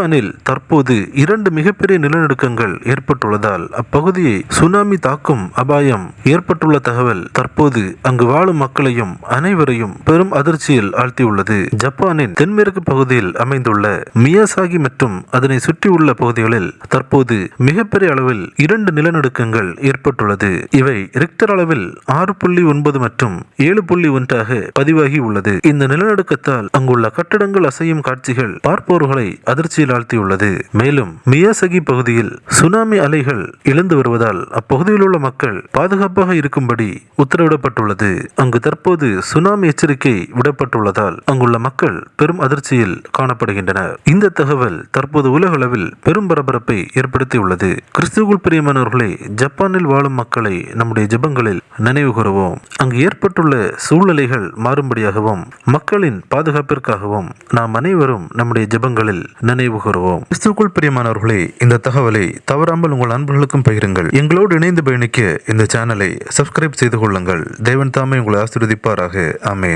ஜப்பானில் தற்போது 2 மிகப்பெரிய நிலநடுக்கங்கள் ஏற்பட்டுள்ளதால் அப்பகுதியை சுனாமி தாக்கும் அபாயம் ஏற்பட்டுள்ள தகவல் தற்போது அங்கு வாழும் மக்களையும் அனைவரையும் பெரும் அதிர்ச்சியில் ஆழ்த்தியுள்ளது. ஜப்பானின் தென்மேற்கு பகுதியில் அமைந்துள்ள மியாசாகி மற்றும் அதனை சுற்றியுள்ள பகுதிகளில் தற்போது மிகப்பெரிய அளவில் 2 நிலநடுக்கங்கள் ஏற்பட்டுள்ளது. இவை ரிக்டர் அளவில் 6.9 மற்றும் 7.1 பதிவாகி உள்ளது. இந்த நிலநடுக்கத்தால் அங்குள்ள கட்டடங்கள் அசையும் காட்சிகள் பார்ப்பவர்களை அதிர்ச்சியில் ஆழ்த்தியுள்ளது. மேலும் மியாசகி பகுதியில் சுனாமி அலைகள் எழுந்து வருவதால் அப்பகுதியில் உள்ள மக்கள் பாதுகாப்பாக இருக்கும்படி உத்தரவிடப்பட்டுள்ளது. அங்கு தற்போது சுனாமி எச்சரிக்கை விடப்பட்டுள்ளதால் அங்குள்ள மக்கள் பெரும் அதிர்ச்சியில் காணப்படுகின்றனர். இந்த தகவல் தற்போது உலக அளவில் பெரும் பரபரப்பை ஏற்படுத்தியுள்ளது. கிறிஸ்துவுக்குள் பிரியமானவர்களே, ஜப்பானில் வாழும் மக்களை நம்முடைய ஜெபங்களில் நினைவு கூறுவோம். அங்கு ஏற்பட்டுள்ள சூழ்நிலைகள் மாறும்படியாகவும் மக்களின் பாதுகாப்பிற்காகவும் நாம் அனைவரும் நம்முடைய ஜெபங்களில் நினைவு கூறுவோம். கிறிஸ்துவுக்குள் பிரியமானவர்களே, இந்த தகவலை தவறாமல் உங்கள் நண்பர்களுக்கும் பகிருங்கள். எங்களோடு இணைந்து பயணிக்க இந்த சேனலை சப்ஸ்கிரைப் செய்து கொள்ளுங்கள். தேவன் தாமே உங்களை ஆசீர்வதிப்பாராக. ஆமென்.